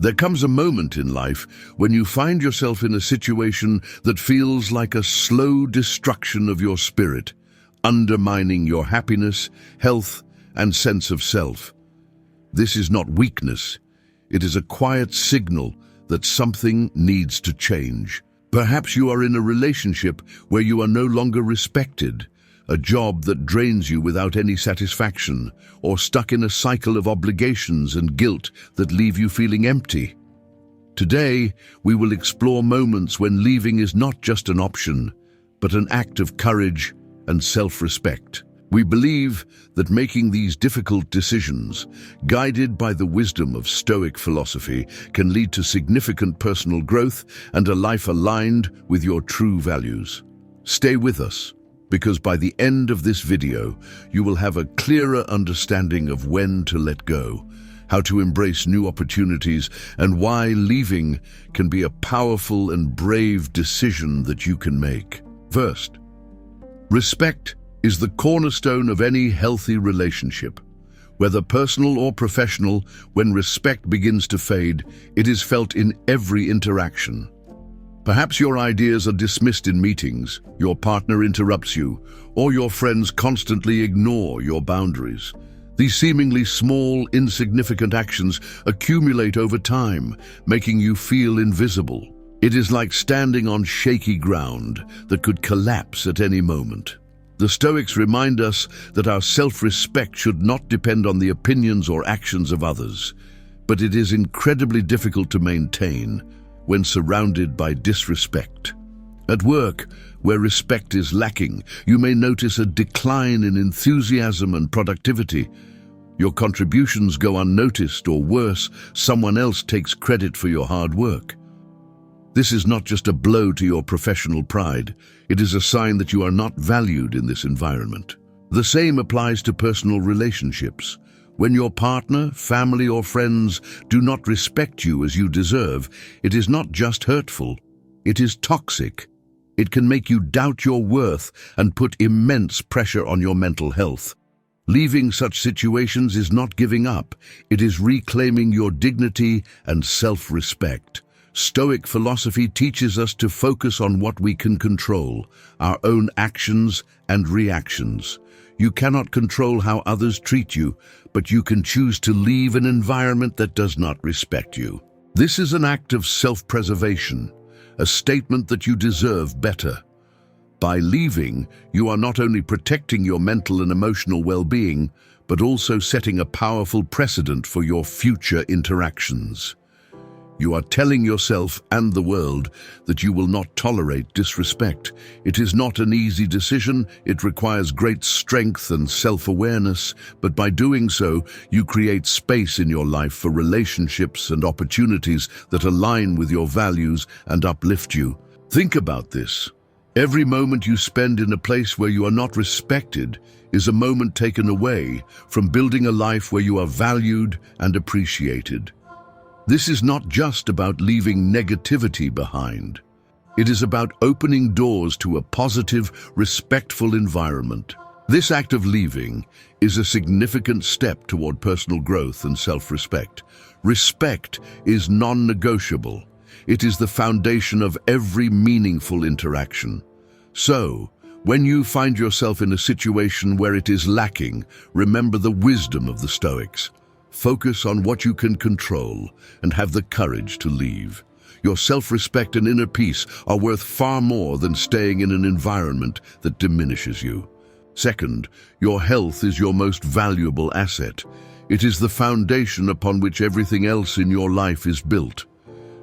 There comes a moment in life when you find yourself in a situation that feels like a slow destruction of your spirit, undermining your happiness, health, and sense of self. This is not weakness. It is a quiet signal that something needs to change. Perhaps you are in a relationship where you are no longer respected, a job that drains you without any satisfaction, or stuck in a cycle of obligations and guilt that leave you feeling empty. Today, we will explore moments when leaving is not just an option, but an act of courage and self-respect. We believe that making these difficult decisions, guided by the wisdom of Stoic philosophy, can lead to significant personal growth and a life aligned with your true values. Stay with us, because by the end of this video, you will have a clearer understanding of when to let go, how to embrace new opportunities, and why leaving can be a powerful and brave decision that you can make. First, respect is the cornerstone of any healthy relationship. Whether personal or professional, when respect begins to fade, it is felt in every interaction. Perhaps your ideas are dismissed in meetings, your partner interrupts you, or your friends constantly ignore your boundaries. These seemingly small, insignificant actions accumulate over time, making you feel invisible. It is like standing on shaky ground that could collapse at any moment. The Stoics remind us that our self-respect should not depend on the opinions or actions of others, but it is incredibly difficult to maintain when surrounded by disrespect. At work, where respect is lacking, you may notice a decline in enthusiasm and productivity. Your contributions go unnoticed, or worse, someone else takes credit for your hard work. This is not just a blow to your professional pride, it is a sign that you are not valued in this environment. The same applies to personal relationships. When your partner, family, or friends do not respect you as you deserve, it is not just hurtful, it is toxic. It can make you doubt your worth and put immense pressure on your mental health. Leaving such situations is not giving up, it is reclaiming your dignity and self-respect. Stoic philosophy teaches us to focus on what we can control, our own actions and reactions. You cannot control how others treat you, but you can choose to leave an environment that does not respect you. This is an act of self-preservation, a statement that you deserve better. By leaving, you are not only protecting your mental and emotional well-being, but also setting a powerful precedent for your future interactions. You are telling yourself and the world that you will not tolerate disrespect. It is not an easy decision, it requires great strength and self-awareness, but by doing so, you create space in your life for relationships and opportunities that align with your values and uplift you. Think about this. Every moment you spend in a place where you are not respected is a moment taken away from building a life where you are valued and appreciated. This is not just about leaving negativity behind. It is about opening doors to a positive, respectful environment. This act of leaving is a significant step toward personal growth and self-respect. Respect is non-negotiable. It is the foundation of every meaningful interaction. So, when you find yourself in a situation where it is lacking, remember the wisdom of the Stoics. Focus on what you can control and have the courage to leave. Your self-respect and inner peace are worth far more than staying in an environment that diminishes you. Second, your health is your most valuable asset. It is the foundation upon which everything else in your life is built.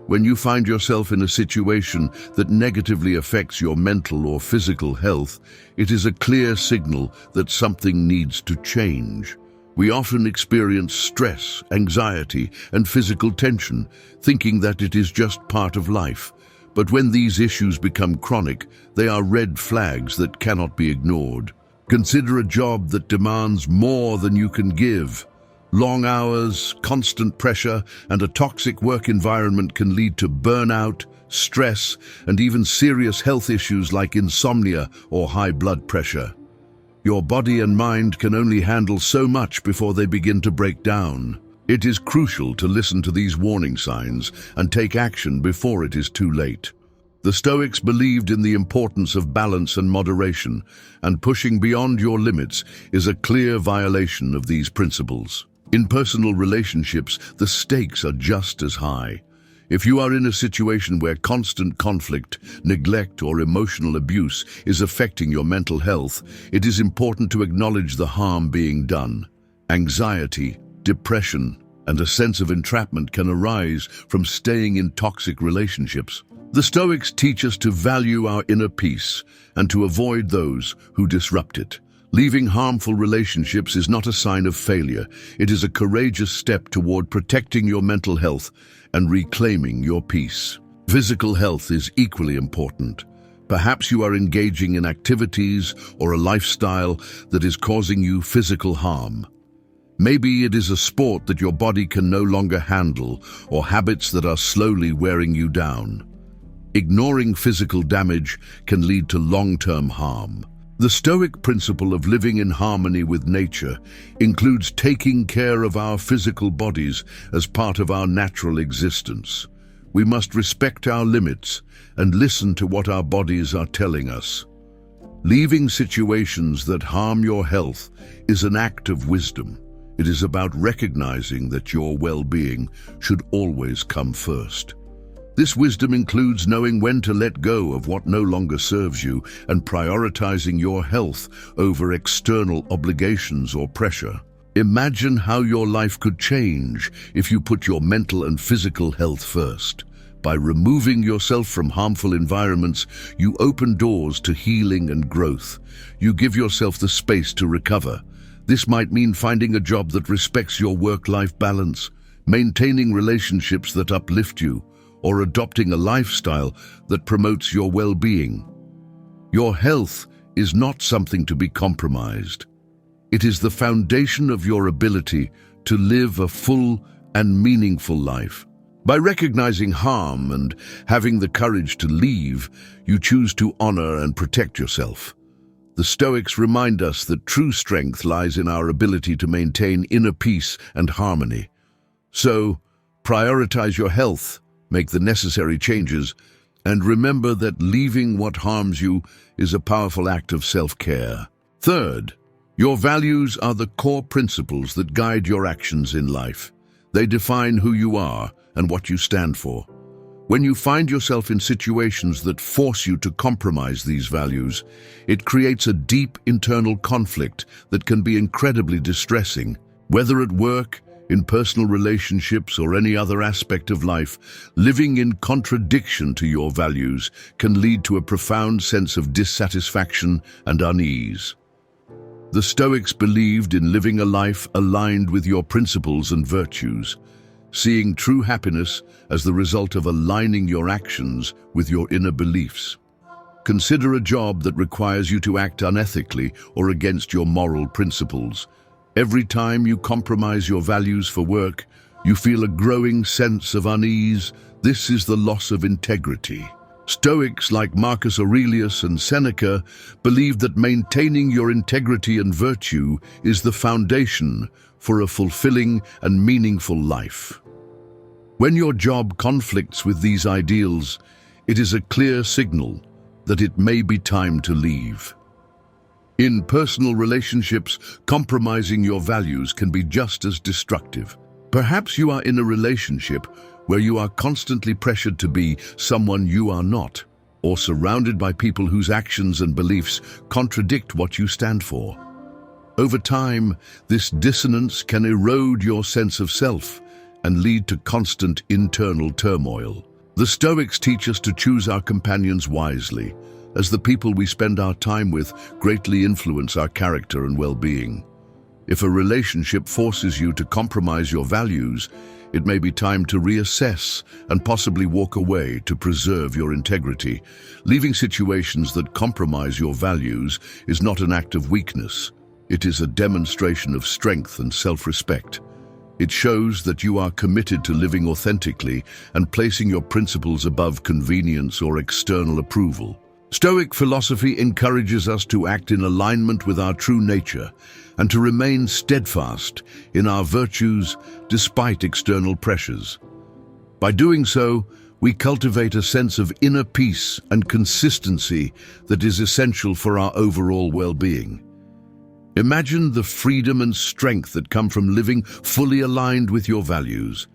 When you find yourself in a situation that negatively affects your mental or physical health, it is a clear signal that something needs to change. We often experience stress, anxiety, and physical tension, thinking that it is just part of life. But when these issues become chronic, they are red flags that cannot be ignored. Consider a job that demands more than you can give. Long hours, constant pressure, and a toxic work environment can lead to burnout, stress, and even serious health issues like insomnia or high blood pressure. Your body and mind can only handle so much before they begin to break down. It is crucial to listen to these warning signs and take action before it is too late. The Stoics believed in the importance of balance and moderation, and pushing beyond your limits is a clear violation of these principles. In personal relationships, the stakes are just as high. If you are in a situation where constant conflict, neglect, or emotional abuse is affecting your mental health, it is important to acknowledge the harm being done. Anxiety, depression, and a sense of entrapment can arise from staying in toxic relationships. The Stoics teach us to value our inner peace and to avoid those who disrupt it. Leaving harmful relationships is not a sign of failure. It is a courageous step toward protecting your mental health and reclaiming your peace. Physical health is equally important. Perhaps you are engaging in activities or a lifestyle that is causing you physical harm. Maybe it is a sport that your body can no longer handle, or habits that are slowly wearing you down. Ignoring physical damage can lead to long-term harm. The Stoic principle of living in harmony with nature includes taking care of our physical bodies as part of our natural existence. We must respect our limits and listen to what our bodies are telling us. Leaving situations that harm your health is an act of wisdom. It is about recognizing that your well-being should always come first. This wisdom includes knowing when to let go of what no longer serves you and prioritizing your health over external obligations or pressure. Imagine how your life could change if you put your mental and physical health first. By removing yourself from harmful environments, you open doors to healing and growth. You give yourself the space to recover. This might mean finding a job that respects your work-life balance, maintaining relationships that uplift you, or adopting a lifestyle that promotes your well-being. Your health is not something to be compromised. It is the foundation of your ability to live a full and meaningful life. By recognizing harm and having the courage to leave, you choose to honor and protect yourself. The Stoics remind us that true strength lies in our ability to maintain inner peace and harmony. So, prioritize your health, make the necessary changes, and remember that leaving what harms you is a powerful act of self-care. Third, your values are the core principles that guide your actions in life. They define who you are and what you stand for. When you find yourself in situations that force you to compromise these values, it creates a deep internal conflict that can be incredibly distressing. Whether at work, in personal relationships, or any other aspect of life, living in contradiction to your values can lead to a profound sense of dissatisfaction and unease. The Stoics believed in living a life aligned with your principles and virtues, seeing true happiness as the result of aligning your actions with your inner beliefs. Consider a job that requires you to act unethically or against your moral principles. Every time you compromise your values for work, you feel a growing sense of unease. This is the loss of integrity. Stoics like Marcus Aurelius and Seneca believed that maintaining your integrity and virtue is the foundation for a fulfilling and meaningful life. When your job conflicts with these ideals, it is a clear signal that it may be time to leave. In personal relationships, compromising your values can be just as destructive. Perhaps you are in a relationship where you are constantly pressured to be someone you are not, or surrounded by people whose actions and beliefs contradict what you stand for. Over time, this dissonance can erode your sense of self and lead to constant internal turmoil. The Stoics teach us to choose our companions wisely, as the people we spend our time with greatly influence our character and well-being. If a relationship forces you to compromise your values, it may be time to reassess and possibly walk away to preserve your integrity. Leaving situations that compromise your values is not an act of weakness. It is a demonstration of strength and self-respect. It shows that you are committed to living authentically and placing your principles above convenience or external approval. Stoic philosophy encourages us to act in alignment with our true nature and to remain steadfast in our virtues despite external pressures. By doing so, we cultivate a sense of inner peace and consistency that is essential for our overall well-being. Imagine the freedom and strength that come from living fully aligned with your values.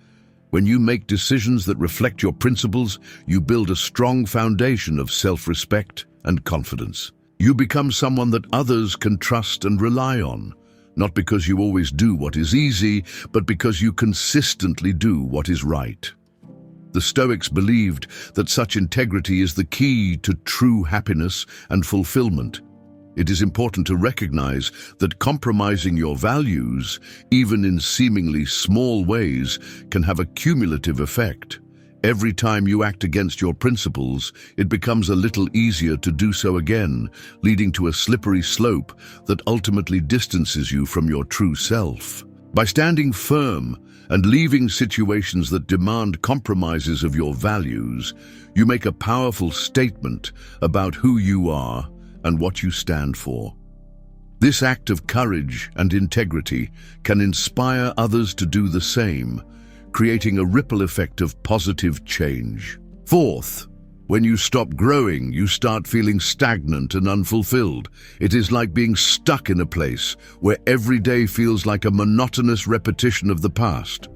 When you make decisions that reflect your principles, you build a strong foundation of self-respect and confidence. You become someone that others can trust and rely on, not because you always do what is easy, but because you consistently do what is right. The Stoics believed that such integrity is the key to true happiness and fulfillment. It is important to recognize that compromising your values, even in seemingly small ways, can have a cumulative effect. Every time you act against your principles, it becomes a little easier to do so again, leading to a slippery slope that ultimately distances you from your true self. By standing firm and leaving situations that demand compromises of your values, you make a powerful statement about who you are and what you stand for. This act of courage and integrity can inspire others to do the same, creating a ripple effect of positive change. Fourth, when you stop growing, you start feeling stagnant and unfulfilled. It is like being stuck in a place where every day feels like a monotonous repetition of the past.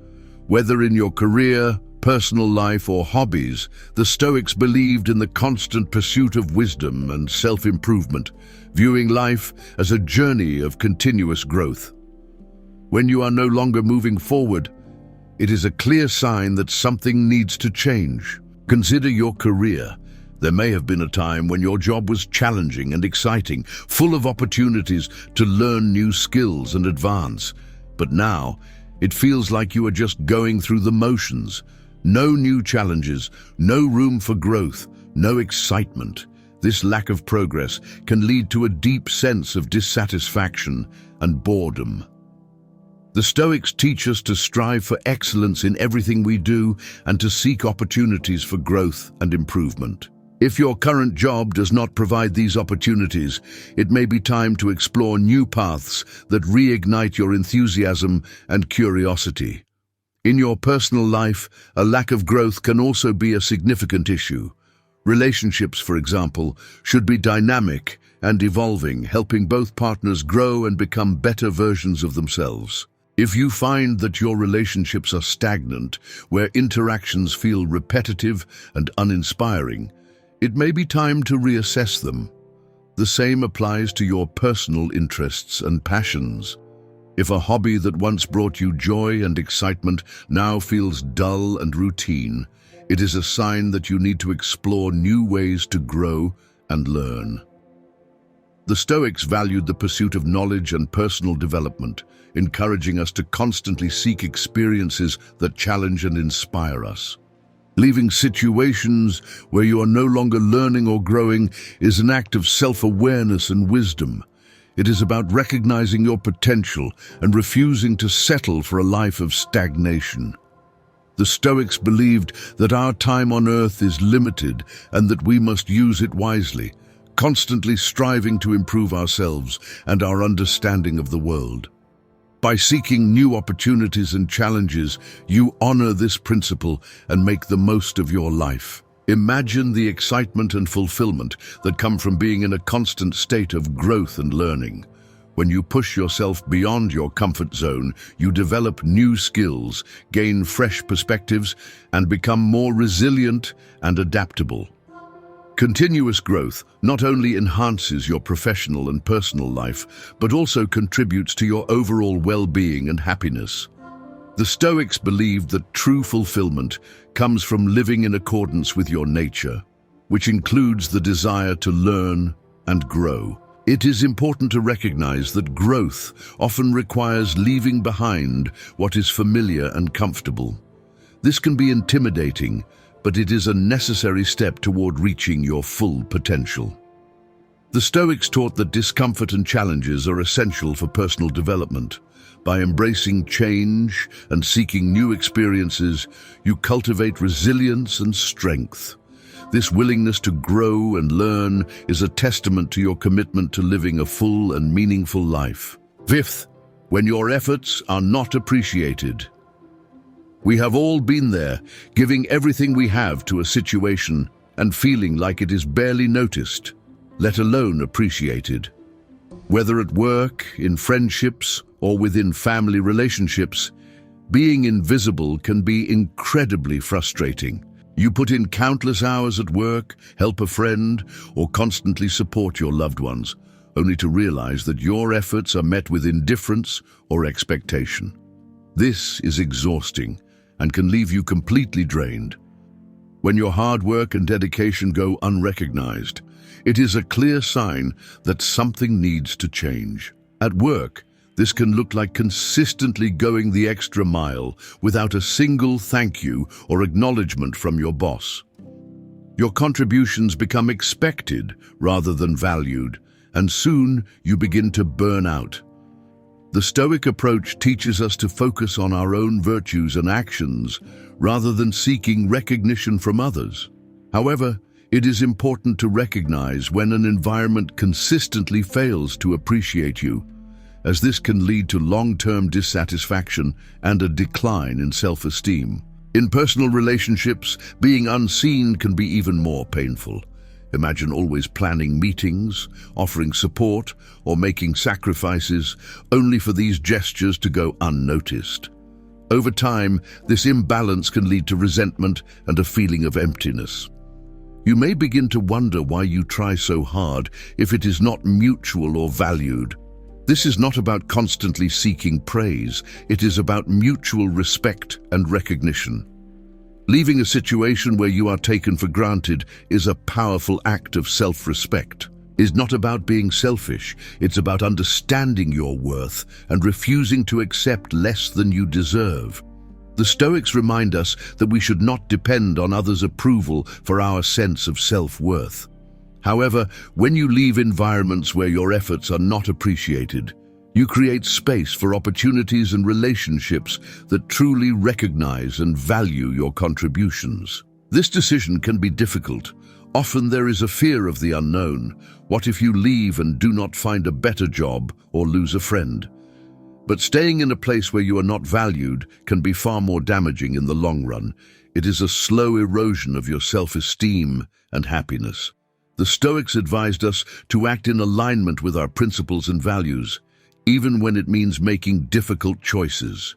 Whether in your career, personal life, or hobbies, the Stoics believed in the constant pursuit of wisdom and self-improvement, viewing life as a journey of continuous growth. When you are no longer moving forward, it is a clear sign that something needs to change. Consider your career. There may have been a time when your job was challenging and exciting, full of opportunities to learn new skills and advance. But now, it feels like you are just going through the motions. No new challenges, no room for growth, no excitement. This lack of progress can lead to a deep sense of dissatisfaction and boredom. The Stoics teach us to strive for excellence in everything we do and to seek opportunities for growth and improvement. If your current job does not provide these opportunities, it may be time to explore new paths that reignite your enthusiasm and curiosity. In your personal life, a lack of growth can also be a significant issue. Relationships, for example, should be dynamic and evolving, helping both partners grow and become better versions of themselves. If you find that your relationships are stagnant, where interactions feel repetitive and uninspiring, it may be time to reassess them. The same applies to your personal interests and passions. If a hobby that once brought you joy and excitement now feels dull and routine, it is a sign that you need to explore new ways to grow and learn. The Stoics valued the pursuit of knowledge and personal development, encouraging us to constantly seek experiences that challenge and inspire us. Leaving situations where you are no longer learning or growing is an act of self-awareness and wisdom. It is about recognizing your potential and refusing to settle for a life of stagnation. The Stoics believed that our time on earth is limited and that we must use it wisely, constantly striving to improve ourselves and our understanding of the world. By seeking new opportunities and challenges, you honor this principle and make the most of your life. Imagine the excitement and fulfillment that come from being in a constant state of growth and learning. When you push yourself beyond your comfort zone, you develop new skills, gain fresh perspectives, and become more resilient and adaptable. Continuous growth not only enhances your professional and personal life, but also contributes to your overall well-being and happiness. The Stoics believed that true fulfillment comes from living in accordance with your nature, which includes the desire to learn and grow. It is important to recognize that growth often requires leaving behind what is familiar and comfortable. This can be intimidating, but it is a necessary step toward reaching your full potential. The Stoics taught that discomfort and challenges are essential for personal development. By embracing change and seeking new experiences, you cultivate resilience and strength. This willingness to grow and learn is a testament to your commitment to living a full and meaningful life. Fifth, when your efforts are not appreciated. We have all been there, giving everything we have to a situation and feeling like it is barely noticed, let alone appreciated. Whether at work, in friendships, or within family relationships, being invisible can be incredibly frustrating. You put in countless hours at work, help a friend, or constantly support your loved ones, only to realize that your efforts are met with indifference or expectation. This is exhausting and can leave you completely drained. When your hard work and dedication go unrecognized, it is a clear sign that something needs to change. At work, this can look like consistently going the extra mile without a single thank you or acknowledgement from your boss. Your contributions become expected rather than valued, and soon you begin to burn out. The Stoic approach teaches us to focus on our own virtues and actions rather than seeking recognition from others. However, it is important to recognize when an environment consistently fails to appreciate you, as this can lead to long-term dissatisfaction and a decline in self-esteem. In personal relationships, being unseen can be even more painful. Imagine always planning meetings, offering support, or making sacrifices, only for these gestures to go unnoticed. Over time, this imbalance can lead to resentment and a feeling of emptiness. You may begin to wonder why you try so hard if it is not mutual or valued. This is not about constantly seeking praise, it is about mutual respect and recognition. Leaving a situation where you are taken for granted is a powerful act of self-respect. It's not about being selfish, it's about understanding your worth and refusing to accept less than you deserve. The Stoics remind us that we should not depend on others' approval for our sense of self-worth. However, when you leave environments where your efforts are not appreciated, you create space for opportunities and relationships that truly recognize and value your contributions. This decision can be difficult. Often there is a fear of the unknown. What if you leave and do not find a better job or lose a friend? But staying in a place where you are not valued can be far more damaging in the long run. It is a slow erosion of your self-esteem and happiness. The Stoics advised us to act in alignment with our principles and values, even when it means making difficult choices.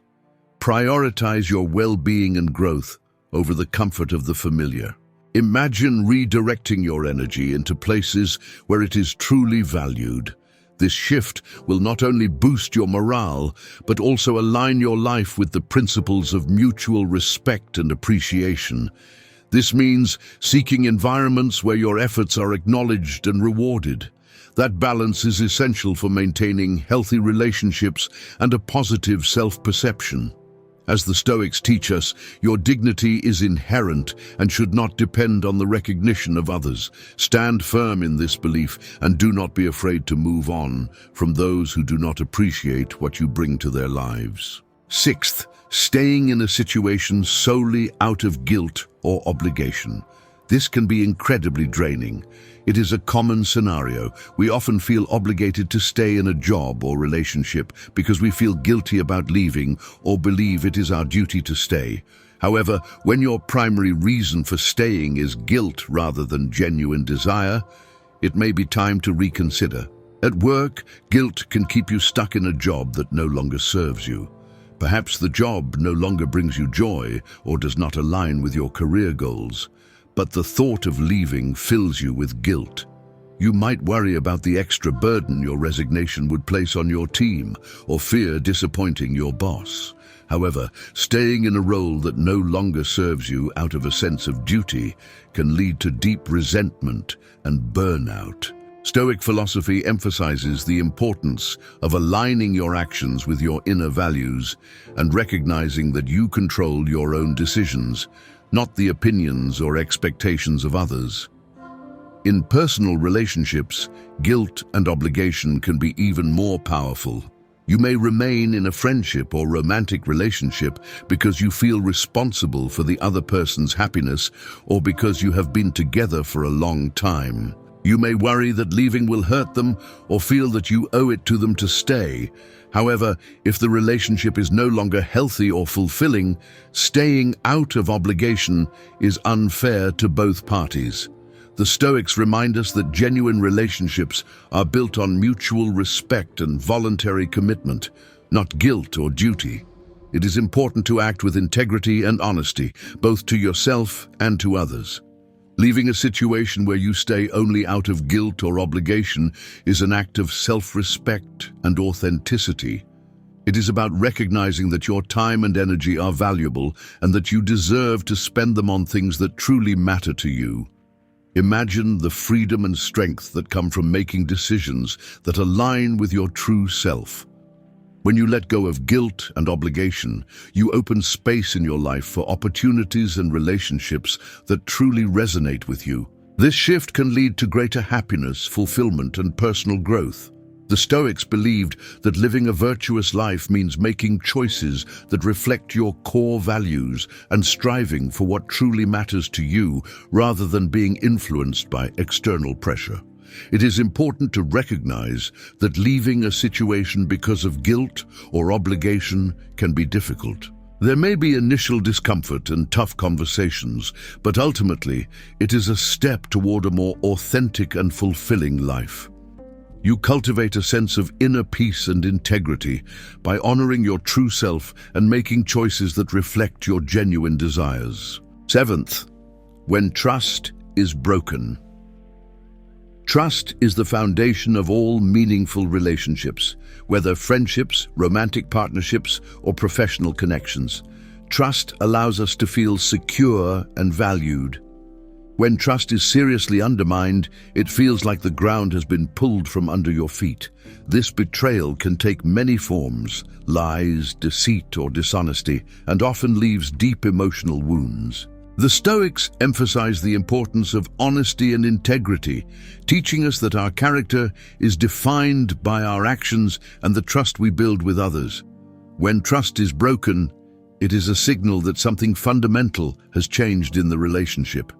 Prioritize your well-being and growth over the comfort of the familiar. Imagine redirecting your energy into places where it is truly valued. This shift will not only boost your morale, but also align your life with the principles of mutual respect and appreciation. This means seeking environments where your efforts are acknowledged and rewarded. That balance is essential for maintaining healthy relationships and a positive self-perception. As the Stoics teach us, your dignity is inherent and should not depend on the recognition of others. Stand firm in this belief and do not be afraid to move on from those who do not appreciate what you bring to their lives. Sixth, staying in a situation solely out of guilt or obligation. This can be incredibly draining. It is a common scenario. We often feel obligated to stay in a job or relationship because we feel guilty about leaving or believe it is our duty to stay. However, when your primary reason for staying is guilt rather than genuine desire, it may be time to reconsider. At work, guilt can keep you stuck in a job that no longer serves you. Perhaps the job no longer brings you joy or does not align with your career goals. But the thought of leaving fills you with guilt. You might worry about the extra burden your resignation would place on your team or fear disappointing your boss. However, staying in a role that no longer serves you out of a sense of duty can lead to deep resentment and burnout. Stoic philosophy emphasizes the importance of aligning your actions with your inner values and recognizing that you control your own decisions, not the opinions or expectations of others. In personal relationships, guilt and obligation can be even more powerful. You may remain in a friendship or romantic relationship because you feel responsible for the other person's happiness or because you have been together for a long time. You may worry that leaving will hurt them or feel that you owe it to them to stay. However, if the relationship is no longer healthy or fulfilling, staying out of obligation is unfair to both parties. The Stoics remind us that genuine relationships are built on mutual respect and voluntary commitment, not guilt or duty. It is important to act with integrity and honesty, both to yourself and to others. Leaving a situation where you stay only out of guilt or obligation is an act of self-respect and authenticity. It is about recognizing that your time and energy are valuable and that you deserve to spend them on things that truly matter to you. Imagine the freedom and strength that come from making decisions that align with your true self. When you let go of guilt and obligation, you open space in your life for opportunities and relationships that truly resonate with you. This shift can lead to greater happiness, fulfillment, and personal growth. The Stoics believed that living a virtuous life means making choices that reflect your core values and striving for what truly matters to you rather than being influenced by external pressure. It is important to recognize that leaving a situation because of guilt or obligation can be difficult. There may be initial discomfort and tough conversations, but ultimately, it is a step toward a more authentic and fulfilling life. You cultivate a sense of inner peace and integrity by honoring your true self and making choices that reflect your genuine desires. Seventh, when trust is broken. Trust is the foundation of all meaningful relationships, whether friendships, romantic partnerships, or professional connections. Trust allows us to feel secure and valued. When trust is seriously undermined, it feels like the ground has been pulled from under your feet. This betrayal can take many forms: lies, deceit, or dishonesty, and often leaves deep emotional wounds. The Stoics emphasize the importance of honesty and integrity, teaching us that our character is defined by our actions and the trust we build with others. When trust is broken, it is a signal that something fundamental has changed in the relationship.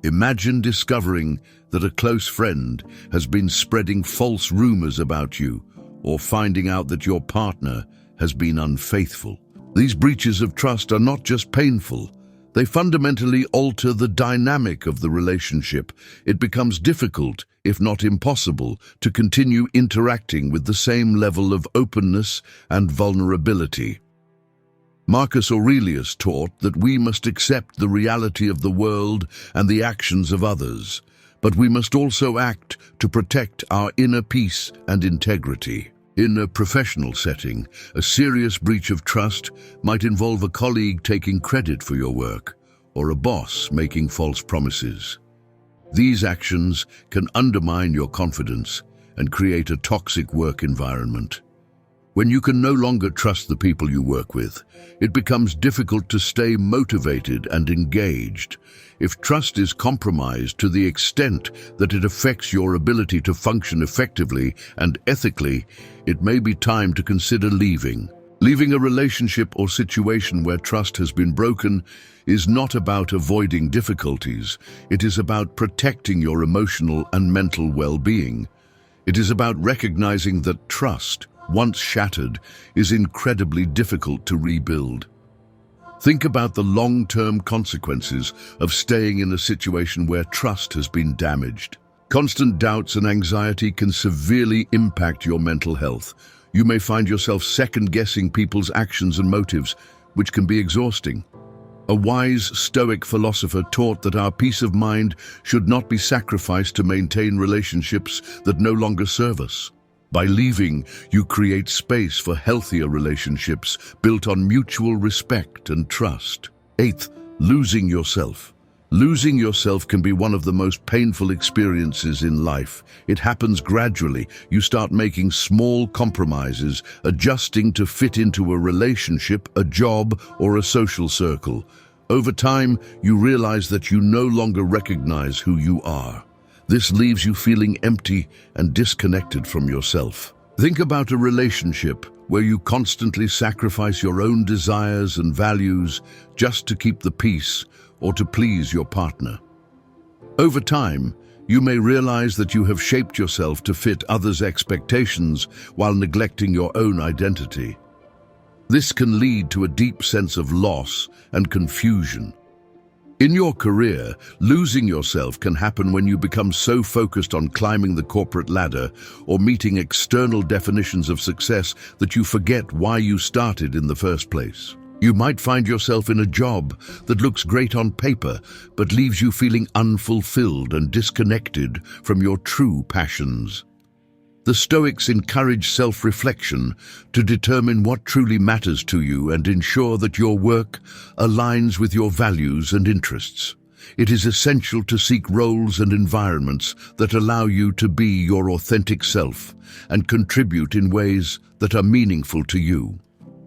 Imagine discovering that a close friend has been spreading false rumors about you, or finding out that your partner has been unfaithful. These breaches of trust are not just painful, they fundamentally alter the dynamic of the relationship. It becomes difficult, if not impossible, to continue interacting with the same level of openness and vulnerability. Marcus Aurelius taught that we must accept the reality of the world and the actions of others, but we must also act to protect our inner peace and integrity. In a professional setting, a serious breach of trust might involve a colleague taking credit for your work or a boss making false promises. These actions can undermine your confidence and create a toxic work environment. When you can no longer trust the people you work with, it becomes difficult to stay motivated and engaged. If trust is compromised to the extent that it affects your ability to function effectively and ethically, it may be time to consider leaving. Leaving a relationship or situation where trust has been broken is not about avoiding difficulties. It is about protecting your emotional and mental well-being. It is about recognizing that trust, once shattered, is incredibly difficult to rebuild. Think about the long-term consequences of staying in a situation where trust has been damaged. Constant doubts and anxiety can severely impact your mental health. You may find yourself second-guessing people's actions and motives, which can be exhausting. A wise Stoic philosopher taught that our peace of mind should not be sacrificed to maintain relationships that no longer serve us. By leaving, you create space for healthier relationships built on mutual respect and trust. Eighth, losing yourself. Losing yourself can be one of the most painful experiences in life. It happens gradually. You start making small compromises, adjusting to fit into a relationship, a job, or a social circle. Over time, you realize that you no longer recognize who you are. This leaves you feeling empty and disconnected from yourself. Think about a relationship where you constantly sacrifice your own desires and values just to keep the peace or to please your partner. Over time, you may realize that you have shaped yourself to fit others' expectations while neglecting your own identity. This can lead to a deep sense of loss and confusion. In your career, losing yourself can happen when you become so focused on climbing the corporate ladder or meeting external definitions of success that you forget why you started in the first place. You might find yourself in a job that looks great on paper, but leaves you feeling unfulfilled and disconnected from your true passions. The Stoics encourage self-reflection to determine what truly matters to you and ensure that your work aligns with your values and interests. It is essential to seek roles and environments that allow you to be your authentic self and contribute in ways that are meaningful to you.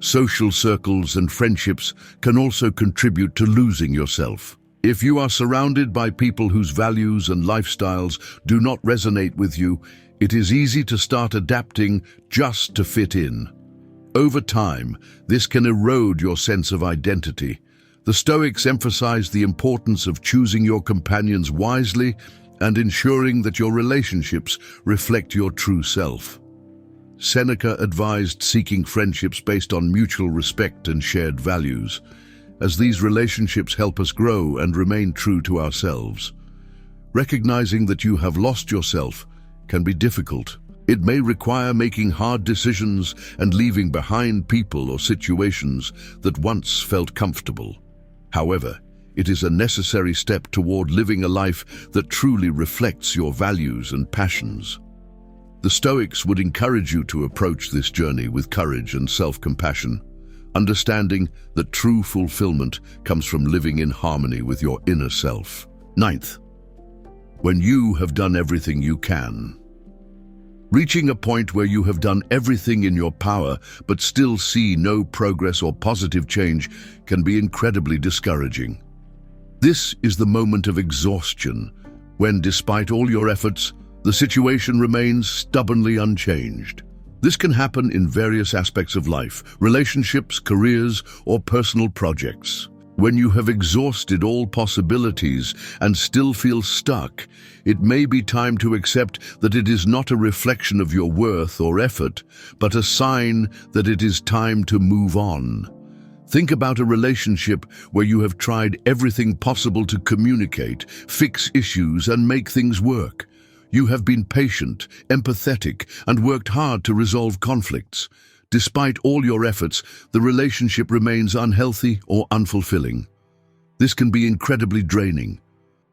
Social circles and friendships can also contribute to losing yourself. If you are surrounded by people whose values and lifestyles do not resonate with you, it is easy to start adapting just to fit in. Over time, this can erode your sense of identity. The Stoics emphasize the importance of choosing your companions wisely and ensuring that your relationships reflect your true self. Seneca advised seeking friendships based on mutual respect and shared values, as these relationships help us grow and remain true to ourselves. Recognizing that you have lost yourself can be difficult. It may require making hard decisions and leaving behind people or situations that once felt comfortable. However, it is a necessary step toward living a life that truly reflects your values and passions. The Stoics would encourage you to approach this journey with courage and self-compassion, understanding that true fulfillment comes from living in harmony with your inner self. Ninth, when you have done everything you can. Reaching a point where you have done everything in your power but still see no progress or positive change can be incredibly discouraging. This is the moment of exhaustion, when despite all your efforts, the situation remains stubbornly unchanged. This can happen in various aspects of life, relationships, careers, or personal projects. When you have exhausted all possibilities and still feel stuck, it may be time to accept that it is not a reflection of your worth or effort, but a sign that it is time to move on. Think about a relationship where you have tried everything possible to communicate, fix issues, and make things work. You have been patient, empathetic, and worked hard to resolve conflicts. Despite all your efforts, the relationship remains unhealthy or unfulfilling. This can be incredibly draining.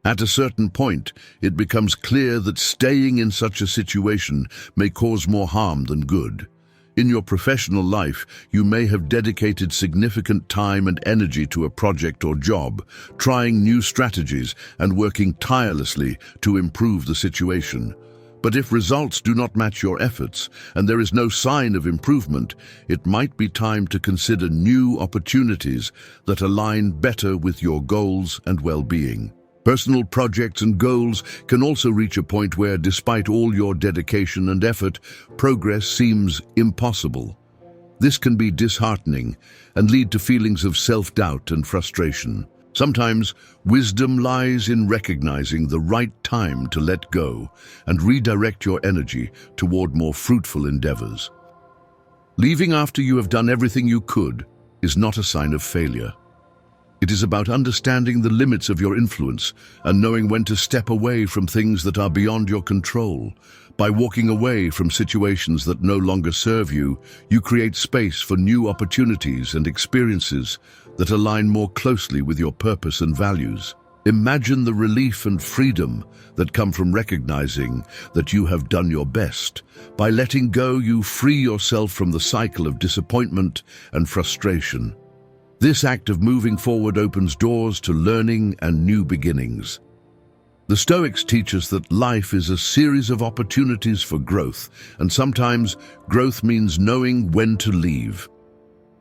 At a certain point, it becomes clear that staying in such a situation may cause more harm than good. In your professional life, you may have dedicated significant time and energy to a project or job, trying new strategies and working tirelessly to improve the situation. But if results do not match your efforts and there is no sign of improvement, it might be time to consider new opportunities that align better with your goals and well-being. Personal projects and goals can also reach a point where, despite all your dedication and effort, progress seems impossible. This can be disheartening and lead to feelings of self-doubt and frustration. Sometimes, wisdom lies in recognizing the right time to let go and redirect your energy toward more fruitful endeavors. Leaving after you have done everything you could is not a sign of failure. It is about understanding the limits of your influence and knowing when to step away from things that are beyond your control. By walking away from situations that no longer serve you, you create space for new opportunities and experiences that align more closely with your purpose and values. Imagine the relief and freedom that come from recognizing that you have done your best. By letting go, you free yourself from the cycle of disappointment and frustration. This act of moving forward opens doors to learning and new beginnings. The Stoics teach us that life is a series of opportunities for growth, and sometimes growth means knowing when to leave.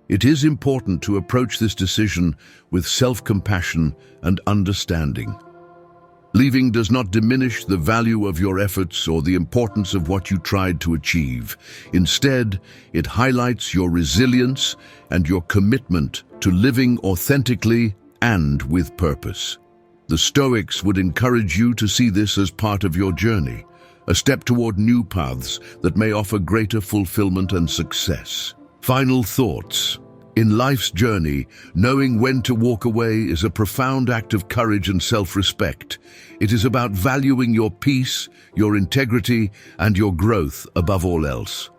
It is important to approach this decision with self-compassion and understanding. Leaving does not diminish the value of your efforts or the importance of what you tried to achieve. Instead, it highlights your resilience and your commitment to living authentically and with purpose. The Stoics would encourage you to see this as part of your journey, a step toward new paths that may offer greater fulfillment and success. Final thoughts. In life's journey, knowing when to walk away is a profound act of courage and self-respect. It is about valuing your peace, your integrity, and your growth above all else.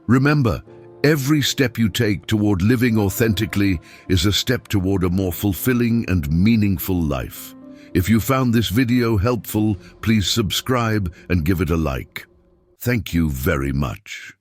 Remember, every step you take toward living authentically is a step toward a more fulfilling and meaningful life. If you found this video helpful, please subscribe and give it a like. Thank you very much.